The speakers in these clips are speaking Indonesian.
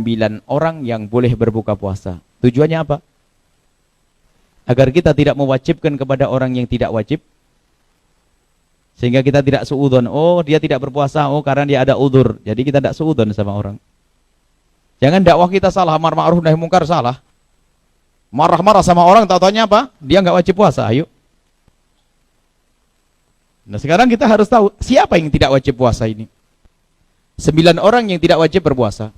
9 orang yang boleh berbuka puasa. Tujuannya apa? Agar kita tidak mewajibkan kepada orang yang tidak wajib. Sehingga kita tidak suudzon. Oh, dia tidak berpuasa. Oh, karena dia ada udzur. Jadi kita tidak suudzon sama orang. Jangan dakwah kita salah. Amar ma'ruf nahi mungkar salah. Marah-marah sama orang, tahu-taunya apa? Dia nggak wajib puasa. Ayo. Nah, sekarang kita harus tahu siapa yang tidak wajib puasa ini. 9 orang yang tidak wajib berpuasa.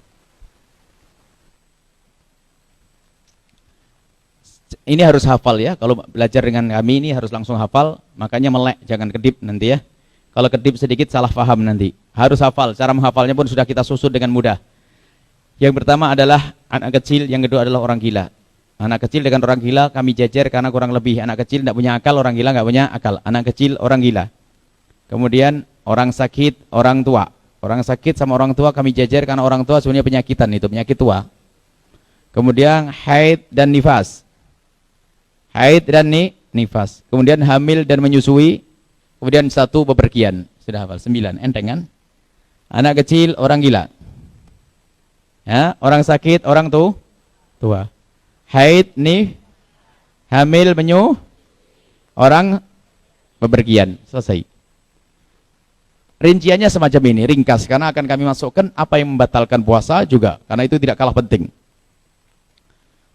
Ini harus hafal ya. Kalau belajar dengan kami ini harus langsung hafal. Makanya melek, jangan kedip nanti ya. Kalau kedip sedikit salah paham nanti. Harus hafal. Cara menghafalnya pun sudah kita susun dengan mudah. Yang pertama adalah anak kecil, yang kedua adalah orang gila. Anak kecil dengan orang gila kami jejer karena kurang lebih. Anak kecil tidak punya akal, orang gila nggak punya akal. Anak kecil, orang gila. Kemudian orang sakit, orang tua. Orang sakit sama orang tua kami jejer karena orang tua sebenarnya penyakitan, itu penyakit tua. Kemudian haid dan nifas. Haid dan nifas. Kemudian hamil dan menyusui. Kemudian 1 bepergian. Sudah hafal 9. Enteng kan? Anak kecil, orang gila. Ya, orang sakit, orang tua. Haid, hamil, orang bepergian. Selesai. Rinciannya semacam ini, ringkas, karena akan kami masukkan apa yang membatalkan puasa juga, karena itu tidak kalah penting.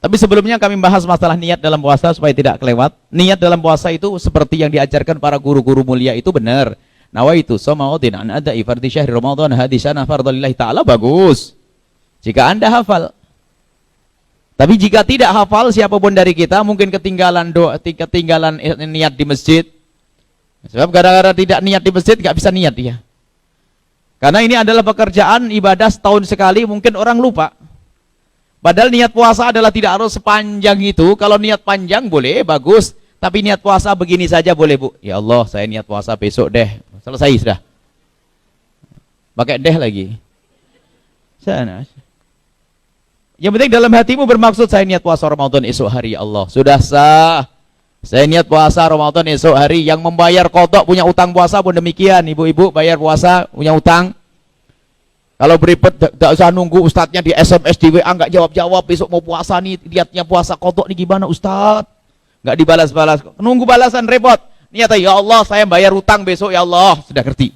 Tapi sebelumnya kami bahas masalah niat dalam puasa supaya tidak kelewat. Niat dalam puasa itu seperti yang diajarkan para guru-guru mulia itu benar. Nawaitu shaumaudin an ada'i fardhi syahri Ramadan hadisana fardhillahi ta'ala, bagus. Jika Anda hafal. Tapi jika tidak hafal, siapapun dari kita mungkin ketinggalan niat di masjid. Sebab gara-gara tidak niat di masjid nggak bisa niat dia. Karena ini adalah pekerjaan ibadah setahun sekali, mungkin orang lupa. Padahal niat puasa adalah tidak harus sepanjang itu. Kalau niat panjang boleh, bagus. Tapi niat puasa begini saja boleh, Bu. Ya Allah, saya niat puasa besok deh. Selesai sudah. Pakai deh lagi. Sana. Yang penting dalam hatimu bermaksud saya niat puasa Ramadan esok hari, ya Allah. Sudah sah. Saya niat puasa Ramadan esok hari. Yang membayar kodok punya utang puasa pun demikian. Ibu-ibu bayar puasa punya utang. Kalau beribet tidak usah nunggu ustadznya di SMS, di WA nggak jawab-jawab. Besok mau puasa nih, niatnya puasa kodok nih gimana ustadz? Nggak dibalas-balas. Nunggu balasan repot. Niatnya ya Allah saya bayar utang besok ya Allah. Sudah ngerti.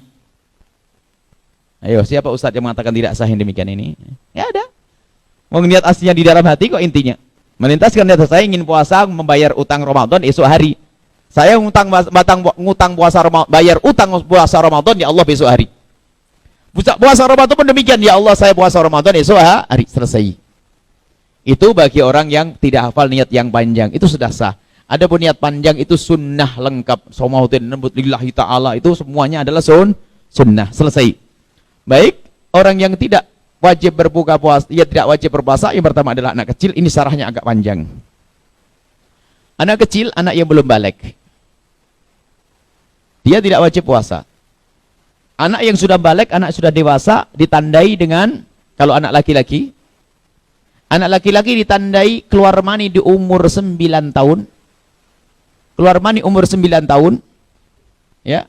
Ayo siapa ustadz yang mengatakan tidak sah yang demikian ini? Ya ada. Mau niat aslinya di dalam hati kok intinya. Melintaskan niat saya ingin puasa membayar utang Ramadan esok hari. Saya ngutang puasa Ramadan, bayar utang puasa Ramadan ya Allah besok hari. Puasa Ramadan pun demikian, ya Allah saya puasa Ramadan esok hari, selesai. Itu bagi orang yang tidak hafal niat yang panjang, itu sudah sah. Adapun niat panjang itu sunnah lengkap. Shaumaudin lillahi ta'ala, itu semuanya adalah sunnah, selesai. Baik, orang yang tidak wajib berbuka puasa, ia tidak wajib berpuasa, yang pertama adalah anak kecil, ini syarahnya agak panjang. Anak kecil, anak yang belum balik. Dia tidak wajib puasa. Anak yang sudah balik, anak sudah dewasa, ditandai dengan, kalau anak laki-laki ditandai keluar mani di umur 9 tahun. Keluar mani umur 9 tahun. Ya.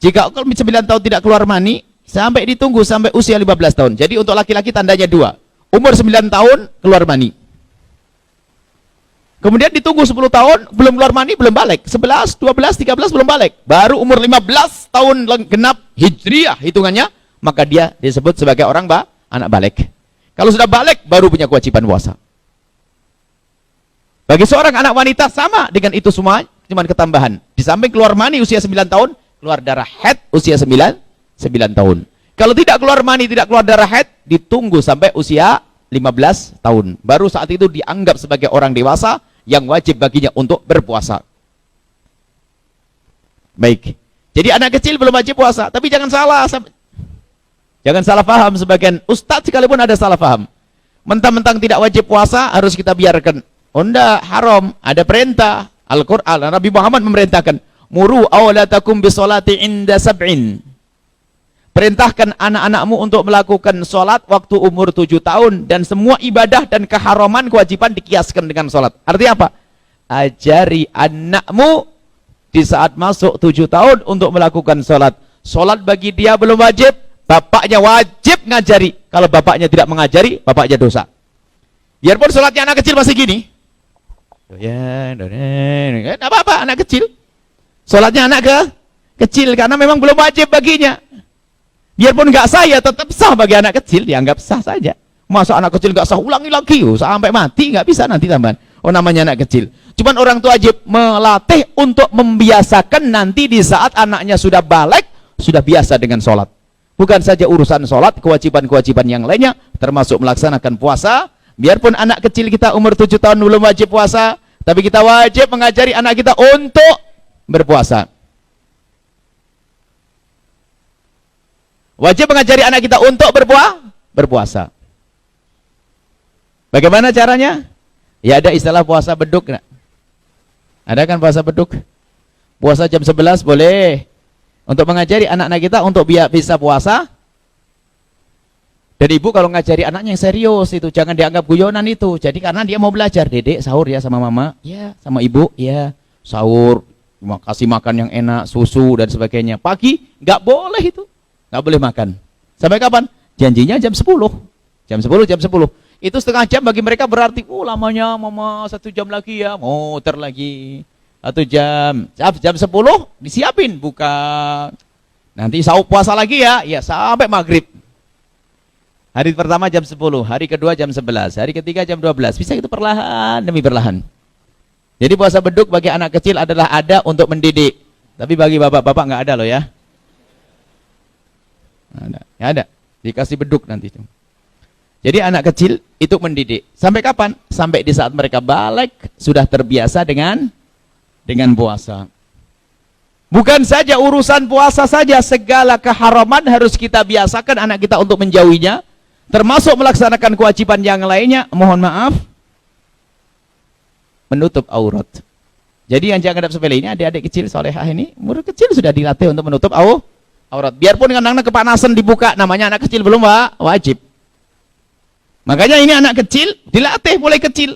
Jika 9 tahun tidak keluar mani, sampai ditunggu sampai usia 15 tahun. Jadi untuk laki-laki tandanya 2. Umur 9 tahun keluar mani. Kemudian ditunggu 10 tahun, belum keluar mani, belum balik. 11, 12, 13 belum balik. Baru umur 15 tahun genap hijriah hitungannya, maka dia disebut sebagai orang anak balik. Kalau sudah balik, baru punya kewajiban puasa. Bagi seorang anak wanita sama dengan itu semua, cuma ketambahan. Di samping keluar mani usia 9 tahun, keluar darah haid usia 9 tahun. Kalau tidak keluar mani, tidak keluar darah haid, ditunggu sampai usia 15 tahun. Baru saat itu dianggap sebagai orang dewasa yang wajib baginya untuk berpuasa. Baik. Jadi anak kecil belum wajib puasa, tapi jangan salah paham sebagian ustadz sekalipun ada salah paham. Mentang-mentang tidak wajib puasa harus kita biarkan. Oh enggak, haram, ada perintah. Al-Qur'an, Nabi Muhammad memerintahkan, "Muru awlatakum bisolati inda sab'in." Perintahkan anak-anakmu untuk melakukan sholat waktu umur 7 tahun. Dan semua ibadah dan keharaman kewajiban dikiaskan dengan sholat. Artinya apa? Ajari anakmu di saat masuk 7 tahun untuk melakukan sholat. Sholat bagi dia belum wajib, bapaknya wajib ngajari. Kalau bapaknya tidak mengajari, bapaknya dosa. Biarpun sholatnya anak kecil masih gini. Tidak apa-apa, anak kecil. Sholatnya anak kecil, karena memang belum wajib baginya. Biarpun nggak sah, ya tetap sah bagi anak kecil, dianggap sah saja. Masa anak kecil nggak sah, ulangi lagi, sampai mati, nggak bisa nanti tambahan. Oh, namanya anak kecil. Cuman orang tua wajib melatih untuk membiasakan nanti di saat anaknya sudah balik, sudah biasa dengan sholat. Bukan saja urusan sholat, kewajiban-kewajiban yang lainnya, termasuk melaksanakan puasa. Biarpun anak kecil kita umur 7 tahun belum wajib puasa, tapi kita wajib mengajari anak kita untuk berpuasa. Wajib mengajari anak kita untuk berpuasa. Bagaimana caranya? Ya ada istilah puasa beduk. Ada kan puasa beduk? Puasa jam 11 boleh. Untuk mengajari anak-anak kita untuk bisa puasa. Dan ibu kalau ngajari anaknya yang serius itu, jangan dianggap guyonan itu. Jadi karena dia mau belajar, dedek sahur ya sama mama, ya sama ibu, ya sahur, kasih makan yang enak, susu dan sebagainya. Pagi nggak boleh itu, nggak boleh makan. Sampai kapan? Janjinya jam 10. Jam 10. Itu setengah jam bagi mereka berarti, lamanya mama 1 jam lagi ya, muter lagi. 1 jam. Jam 10 disiapin buka. Nanti sahur puasa lagi ya sampai maghrib. Hari pertama jam 10, hari kedua jam 11, hari ketiga jam 12. Bisa itu perlahan demi perlahan. Jadi puasa beduk bagi anak kecil adalah ada untuk mendidik. Tapi bagi bapak-bapak nggak ada loh ya. Nggak ada. Dikasih beduk nanti itu. Jadi anak kecil itu mendidik. Sampai kapan? Sampai di saat mereka balik sudah terbiasa dengan puasa. Bukan saja urusan puasa saja, segala keharaman harus kita biasakan anak kita untuk menjauhinya, termasuk melaksanakan kewajiban yang lainnya. Mohon maaf, menutup aurat. Jadi yang jangan anggap sepele ini, adik-adik kecil solehah ini, umur kecil sudah dilatih untuk menutup aurat. Biarpun kadang-kadang kepanasan dibuka, namanya anak kecil belum wajib. Makanya ini anak kecil dilatih mulai kecil.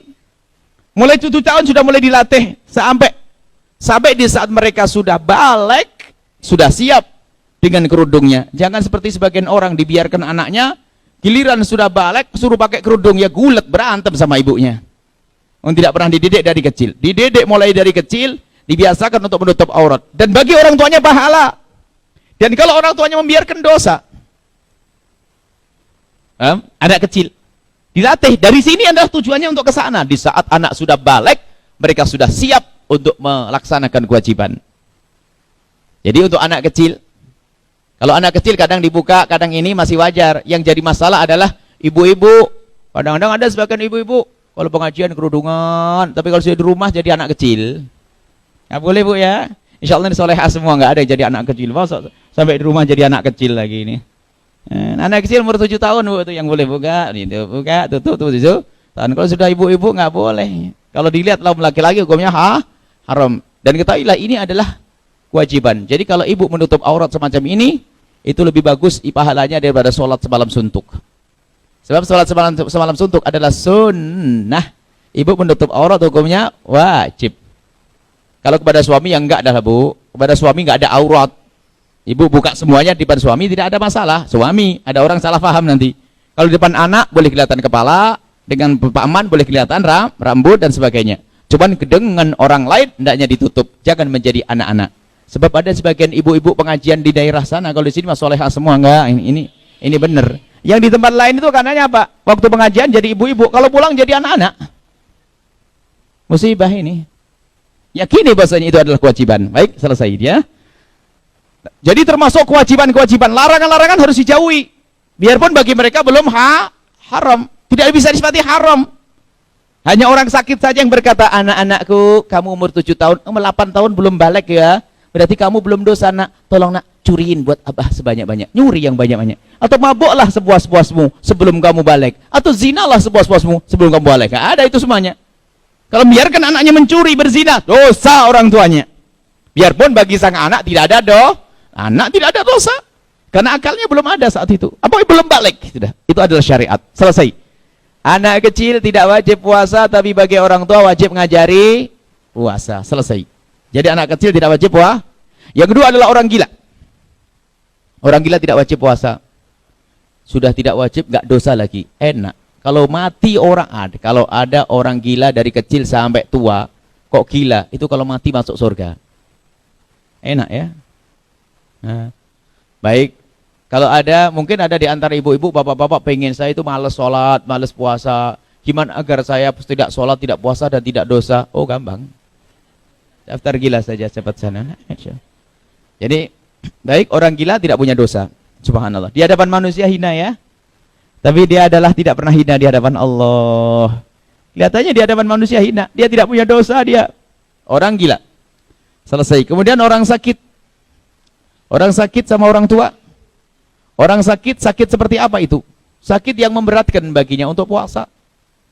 Mulai 7 tahun sudah mulai dilatih sampai di saat mereka sudah balik, sudah siap dengan kerudungnya. Jangan seperti sebagian orang dibiarkan anaknya, giliran sudah balik, suruh pakai kerudung, ya gulet, berantem sama ibunya. Tidak pernah dididik dari kecil. Dididik mulai dari kecil, dibiasakan untuk menutup aurat. Dan bagi orang tuanya pahala. Dan kalau orang tuanya membiarkan dosa, anak kecil dilatih. Dari sini adalah tujuannya untuk ke sana. Di saat anak sudah balik, mereka sudah siap untuk melaksanakan kewajiban. Jadi untuk anak kecil, kalau anak kecil kadang dibuka, kadang ini masih wajar. Yang jadi masalah adalah ibu-ibu. Kadang-kadang ada sebagian ibu-ibu, kalau pengajian kerudungan, tapi kalau sudah di rumah jadi anak kecil. Nggak boleh bu ya. Insya Allah ini solehah semua, nggak ada yang jadi anak kecil. Sampai di rumah jadi anak kecil lagi ini. Anak kecil umur 7 tahun bu, itu yang boleh buka, buka, tutup, Kalau sudah ibu-ibu nggak boleh. Kalau dilihat laum laki-laki hukumnya haram. Dan ketahuilah ini adalah kewajiban. Jadi kalau ibu menutup aurat semacam ini, itu lebih bagus pahalanya daripada sholat semalam suntuk. Sebab sholat semalam suntuk adalah sunnah. Ibu menutup aurat hukumnya wajib. Kalau kepada suami yang enggak adalah bu, kepada suami enggak ada aurat. Ibu buka semuanya di depan suami tidak ada masalah. Suami, ada orang salah paham nanti. Kalau di depan anak boleh kelihatan kepala, dengan paman boleh kelihatan rambut dan sebagainya. Cuman dengan orang lain hendaknya ditutup, jangan menjadi anak-anak. Sebab ada sebagian ibu-ibu pengajian di daerah sana, kalau di sini mas solehah semua enggak, ini benar. Yang di tempat lain itu karenanya apa? Waktu pengajian jadi ibu-ibu, kalau pulang jadi anak-anak. Musibah ini. Yakini bahasanya itu adalah kewajiban. Baik, selesai ya. Jadi termasuk kewajiban-kewajiban, larangan-larangan harus dijauhi. Biarpun bagi mereka belum haram, tidak bisa disifati haram. Hanya orang sakit saja yang berkata, anak-anakku, kamu umur 7 tahun, 8 tahun belum balik ya. Berarti kamu belum dosa nak. Tolong nak, curiin buat abah sebanyak-banyak. Nyuri yang banyak-banyak. Atau mabuklah sepuas-puasmu sebelum kamu balik. Atau zinalah sepuas-puasmu sebelum kamu balik. Nggak ada itu semuanya. Kalau biarkan anaknya mencuri, berzina, dosa orang tuanya. Biarpun bagi sang anak tidak ada anak tidak ada dosa. Karena akalnya belum ada saat itu. Apa belum balik? Sudah. Itu adalah syariat. Selesai. Anak kecil tidak wajib puasa, tapi bagi orang tua wajib ngajari puasa. Selesai. Jadi anak kecil tidak wajib puasa. Yang kedua adalah orang gila. Orang gila tidak wajib puasa. sudah tidak wajib, nggak dosa lagi. Enak. Kalau mati orang kalau ada orang gila dari kecil sampai tua, kok gila, itu kalau mati masuk surga. Enak ya. Nah, baik. Kalau ada, mungkin ada di antara ibu-ibu, bapak-bapak pengen saya itu malas sholat, malas puasa. Gimana agar saya tidak sholat, tidak puasa, dan tidak dosa? Oh, gampang. Daftar gila saja, cepat sana. Jadi, baik, orang gila tidak punya dosa. Subhanallah. Di hadapan manusia hina ya. Tapi dia adalah tidak pernah hina di hadapan Allah. Kelihatannya di hadapan manusia hina. Dia tidak punya dosa, dia orang gila. Selesai. Kemudian orang sakit. Orang sakit sama orang tua. Orang sakit seperti apa itu? Sakit yang memberatkan baginya untuk puasa.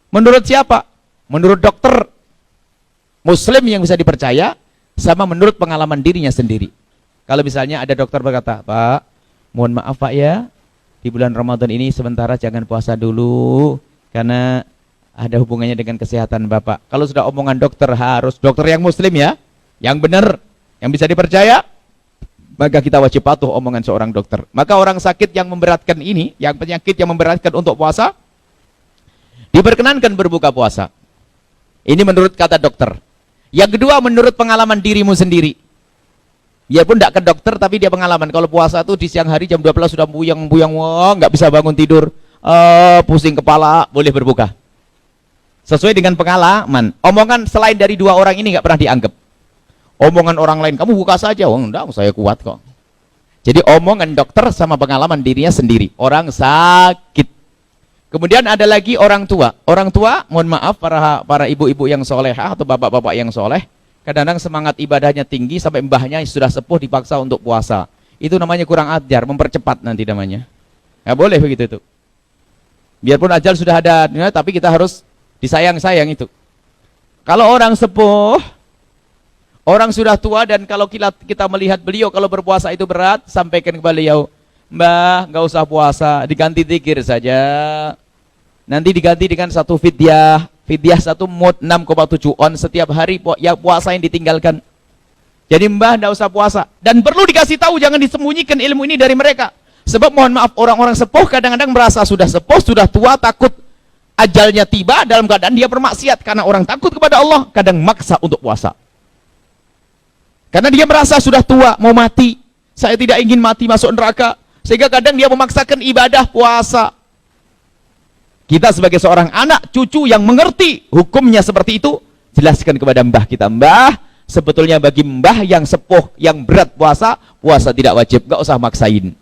Menurut siapa? Menurut dokter Muslim yang bisa dipercaya, sama menurut pengalaman dirinya sendiri. Kalau misalnya ada dokter berkata, Pak, mohon maaf Pak ya, di bulan Ramadan ini sementara jangan puasa dulu, karena ada hubungannya dengan kesehatan Bapak. Kalau sudah omongan dokter, harus dokter yang Muslim ya, yang benar, yang bisa dipercaya, maka kita wajib patuh omongan seorang dokter. Maka orang sakit yang memberatkan ini, yang penyakit yang memberatkan untuk puasa, diperkenankan berbuka puasa. Ini menurut kata dokter. Yang kedua, menurut pengalaman dirimu sendiri. Dia pun tidak ke dokter, tapi dia pengalaman. Kalau puasa tuh di siang hari jam 12 sudah buyang-buyang, wah, nggak bisa bangun tidur, pusing kepala, boleh berbuka. Sesuai dengan pengalaman. Omongan selain dari dua orang ini nggak pernah dianggap. Omongan orang lain, kamu buka saja, oh enggak, saya kuat kok. Jadi omongan dokter sama pengalaman dirinya sendiri. Orang sakit. Kemudian ada lagi orang tua. Orang tua, mohon maaf para ibu-ibu yang solehah atau bapak-bapak yang soleh, kadang-kadang semangat ibadahnya tinggi sampai mbahnya sudah sepuh dipaksa untuk puasa. Itu namanya kurang ajar, mempercepat nanti namanya. Nggak boleh begitu tuh. Biarpun ajal sudah ada, ya, tapi kita harus disayang-sayang itu. Kalau orang sepuh, orang sudah tua, dan kalau kita melihat beliau kalau berpuasa itu berat, sampaikan kepada beliau, Mbah, nggak usah puasa, diganti zikir saja. Nanti diganti dengan satu fidyah 1 mud 6,7 on setiap hari ya puasa yang ditinggalkan. Jadi Mbah nggak usah puasa. Dan perlu dikasih tahu, jangan disembunyikan ilmu ini dari mereka. Sebab mohon maaf, orang-orang sepuh kadang-kadang merasa sudah sepuh, sudah tua, takut ajalnya tiba dalam keadaan dia bermaksiat. Karena orang takut kepada Allah, kadang maksa untuk puasa. Karena dia merasa sudah tua, mau mati. Saya tidak ingin mati masuk neraka. Sehingga kadang dia memaksakan ibadah puasa. Kita sebagai seorang anak, cucu yang mengerti hukumnya seperti itu, jelaskan kepada mbah kita, Mbah, sebetulnya bagi mbah yang sepuh, yang berat puasa, puasa tidak wajib, gak usah maksain.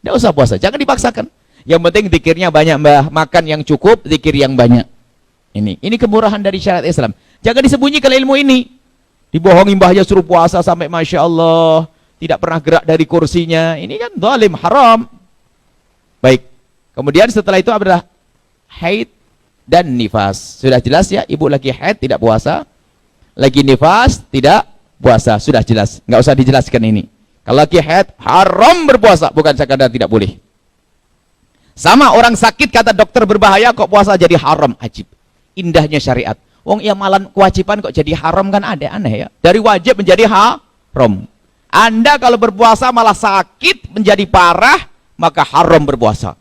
Gak usah puasa, jangan dipaksakan. Yang penting zikirnya banyak Mbah, makan yang cukup, zikir yang banyak. Ini kemurahan dari syariat Islam. Jangan disembunyikan ilmu ini. Dibohongi mbahnya suruh puasa sampai Masya Allah, tidak pernah gerak dari kursinya. Ini kan zalim, haram. Baik. Kemudian setelah itu adalah haid dan nifas. Sudah jelas ya, ibu lagi haid tidak puasa, lagi nifas tidak puasa. Sudah jelas, nggak usah dijelaskan ini. Kalau lagi haid haram berpuasa, bukan sekadar tidak boleh. Sama orang sakit, kata dokter berbahaya, kok puasa jadi haram. Ajib. Indahnya syariat. Wong ya malam kewajiban kok jadi haram, kan ada aneh ya. Dari wajib menjadi haram. Anda kalau berpuasa malah sakit menjadi parah, maka haram berpuasa.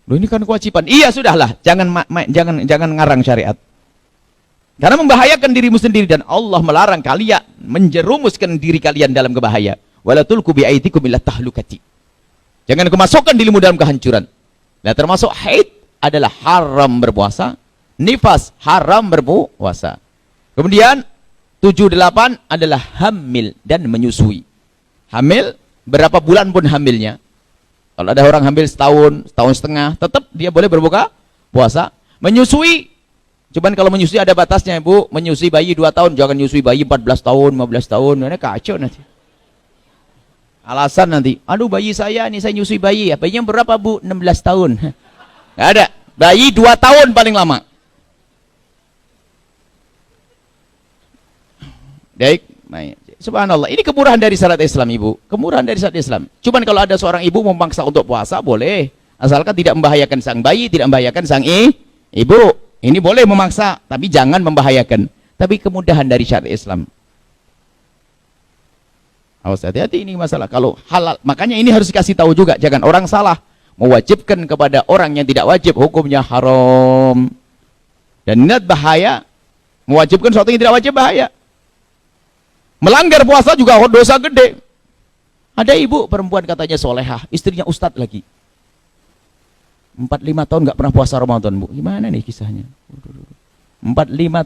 Loh, ini kan kewajiban. Iya sudahlah, jangan ngarang syariat. Karena membahayakan dirimu sendiri, dan Allah melarang kalian menjerumuskan diri kalian dalam kebahaya. Wala tulqu bi aydikum ila tahlukati. Jangan kemasukkan dirimu dalam kehancuran. Nah, termasuk haid adalah haram berpuasa, nifas haram berpuasa. Kemudian 7-8 adalah hamil dan menyusui. Hamil, berapa bulan pun hamilnya. Kalau ada orang hamil setahun setengah, tetap dia boleh berbuka puasa. Menyusui, cuman kalau menyusui ada batasnya, Ibu. Menyusui bayi 2 tahun, jangan menyusui bayi 14 tahun, 15 tahun. Ini kacau nanti. Alasan nanti, aduh bayi saya, ini saya nyusui bayi. Ya, bayinya berapa, Bu? 16 tahun. Nggak ada. Bayi 2 tahun paling lama. Baik, subhanallah. Ini kemurahan dari syariat Islam, Ibu. Kemurahan dari syariat Islam. Cuman kalau ada seorang ibu memaksa untuk puasa, boleh. Asalkan tidak membahayakan sang bayi, tidak membahayakan sang ibu. Ini boleh memaksa, tapi jangan membahayakan. Tapi kemudahan dari syariat Islam. Awas, hati-hati ini masalah. Kalau halal, makanya ini harus dikasih tahu juga. Jangan orang salah. mewajibkan kepada orang yang tidak wajib, hukumnya haram. Dan niat bahaya, mewajibkan sesuatu yang tidak wajib bahaya. Melanggar puasa juga dosa gede. Ada ibu perempuan katanya solehah, istrinya ustadz lagi. 4-5 tahun nggak pernah puasa Ramadan, Bu. Gimana nih kisahnya? 4-5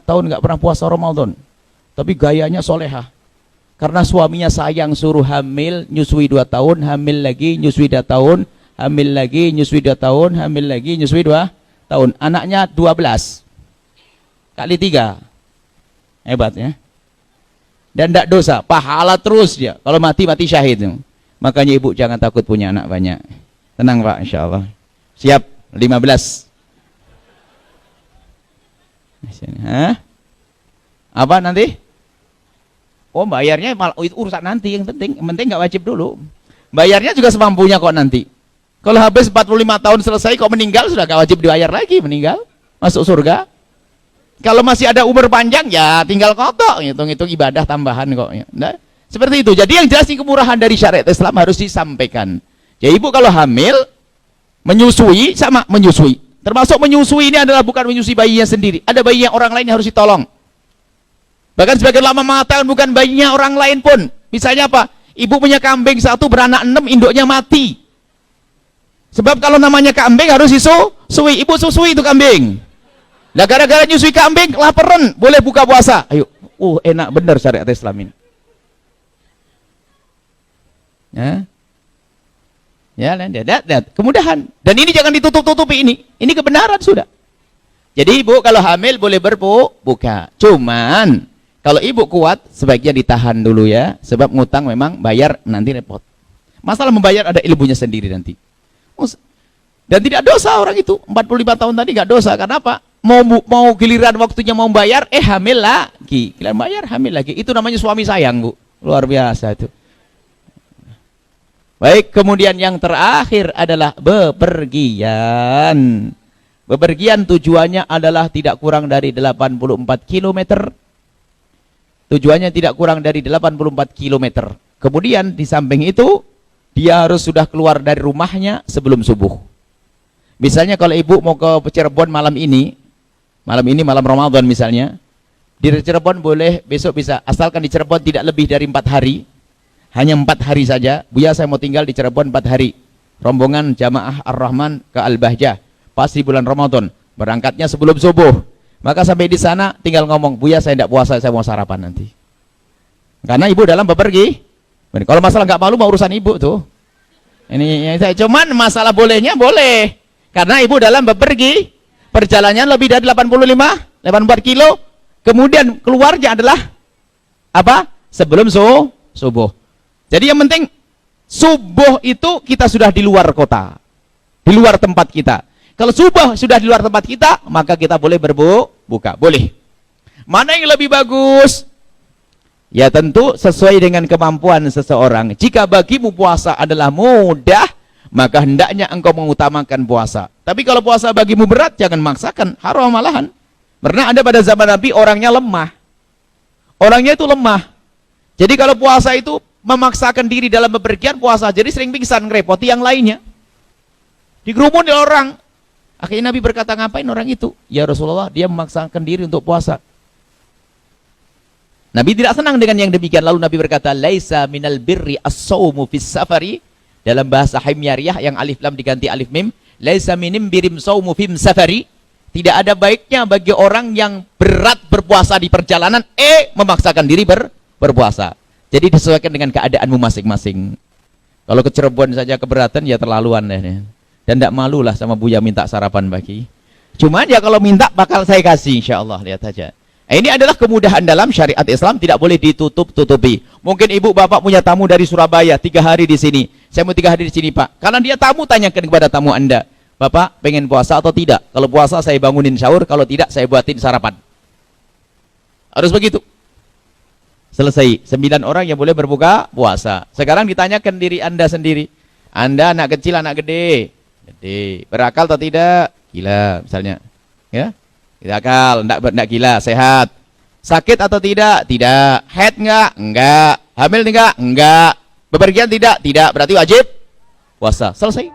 tahun nggak pernah puasa Ramadan. Tapi gayanya solehah. Karena suaminya sayang, suruh hamil, nyusui 2 tahun, hamil lagi, nyusui 2 tahun, hamil lagi, nyusui 2 tahun, hamil lagi, nyusui 2 tahun. Anaknya 12. Kali 3. Hebat ya. Dan tidak dosa, pahala terus dia. Kalau mati, mati syahid. Makanya ibu jangan takut punya anak banyak. Tenang Pak, insya Allah. Siap, 15. Hah? Apa nanti? Oh, bayarnya itu urusan nanti, yang penting nggak wajib dulu. Bayarnya juga semampunya kok nanti. Kalau habis 45 tahun selesai kok meninggal, sudah nggak wajib dibayar lagi, meninggal. Masuk surga. Kalau masih ada umur panjang, ya tinggal kotok, hitung-hitung ibadah tambahan kok. Nah, seperti itu. Jadi yang jelas kemurahan dari syariat Islam harus disampaikan. Ya ibu kalau hamil, menyusui sama menyusui. Termasuk menyusui ini adalah bukan menyusui bayinya sendiri. Ada bayi yang orang lain yang harus ditolong. Bahkan sebagian ulama mengatakan bukan bayinya orang lain pun. Misalnya apa? Ibu punya kambing 1 beranak 6, induknya mati. Sebab kalau namanya kambing harus disusui. Ibu susui itu kambing. Nah gara-gara nyusui kambing, laparan, boleh buka puasa. Ayo, enak bener syariat Islam ini. Ya, lihat, kemudahan. Dan ini jangan ditutup-tutupi ini. Ini kebenaran sudah. Jadi ibu kalau hamil boleh berbuka. Cuman kalau ibu kuat sebaiknya ditahan dulu ya, sebab ngutang memang bayar nanti repot. Masalah membayar ada ilmunya sendiri nanti. Dan tidak dosa orang itu. 45 tahun tadi nggak dosa. Karena apa? Mau giliran waktunya mau bayar, hamil lagi. Giliran bayar, hamil lagi. Itu namanya suami sayang, Bu. Luar biasa itu. Baik, kemudian yang terakhir adalah bepergian. Bepergian tujuannya adalah tidak kurang dari 84 km. Tujuannya tidak kurang dari 84 km. Kemudian di samping itu, dia harus sudah keluar dari rumahnya sebelum subuh. Misalnya kalau ibu mau ke Cirebon malam Ramadan misalnya, di Cirebon boleh, besok bisa, asalkan di Cirebon tidak lebih dari 4 hari. Hanya 4 hari saja. Buya saya mau tinggal di Cirebon 4 hari. Rombongan jamaah Ar-Rahman ke Al-Bahjah. Pasti bulan Ramadan. Berangkatnya sebelum subuh. Maka sampai di sana tinggal ngomong, Buya saya tidak puasa, saya mau sarapan nanti. Karena ibu dalam bepergi. Kalau masalah nggak malu mau urusan ibu tuh. Ini cuman masalah bolehnya boleh. Karena ibu dalam bepergi. Perjalanannya lebih dari 84 kilo. Kemudian keluarnya adalah apa? Sebelum subuh. Jadi yang penting subuh itu kita sudah di luar kota, di luar tempat kita. Kalau subuh sudah di luar tempat kita, maka kita boleh berbuka, boleh. Mana yang lebih bagus? Ya tentu sesuai dengan kemampuan seseorang. Jika bagimu puasa adalah mudah, maka hendaknya engkau mengutamakan puasa. Tapi kalau puasa bagimu berat, jangan maksakan, haram malahan. Karena ada pada zaman Nabi orangnya lemah. Orangnya itu lemah. Jadi kalau puasa itu memaksakan diri dalam bepergian puasa, jadi sering pingsan, ngerepoti yang lainnya. Digerumunin orang. Akhirnya Nabi berkata, ngapain orang itu? Ya Rasulullah, dia memaksakan diri untuk puasa. Nabi tidak senang dengan yang demikian. Lalu Nabi berkata, laisa minal birri as-sawmu fis safari. Dalam bahasa Himyariyah yang alif lam diganti alif mim, laisa minim birim sawmu fim safari. Tidak ada baiknya bagi orang yang berat berpuasa di perjalanan, memaksakan diri berpuasa. Jadi disesuaikan dengan keadaanmu masing-masing. Kalau ke Cirebon saja keberatan, ya terlaluan deh. Dan tidak malu lah sama Buya minta sarapan bagi. Cuman ya kalau minta bakal saya kasih, insya Allah, lihat saja. Ini adalah kemudahan dalam syariat Islam, tidak boleh ditutup-tutupi. Mungkin ibu bapak punya tamu dari Surabaya, 3 hari di sini. Saya mau 3 hari di sini Pak. Karena dia tamu, tanyakan kepada tamu Anda. Bapak pengen puasa atau tidak? Kalau puasa saya bangunin sahur, kalau tidak saya buatin sarapan. Harus begitu. Selesai. 9 orang yang boleh berbuka puasa. Sekarang ditanyakan diri Anda sendiri. Anda anak kecil, anak gede? Gede. Berakal atau tidak? Gila misalnya. Ya? Tidak akal, enggak gila, sehat. Sakit atau tidak? Tidak. Head enggak? Enggak. Hamil enggak? Enggak. Bepergian tidak? Tidak. Berarti wajib puasa. Selesai.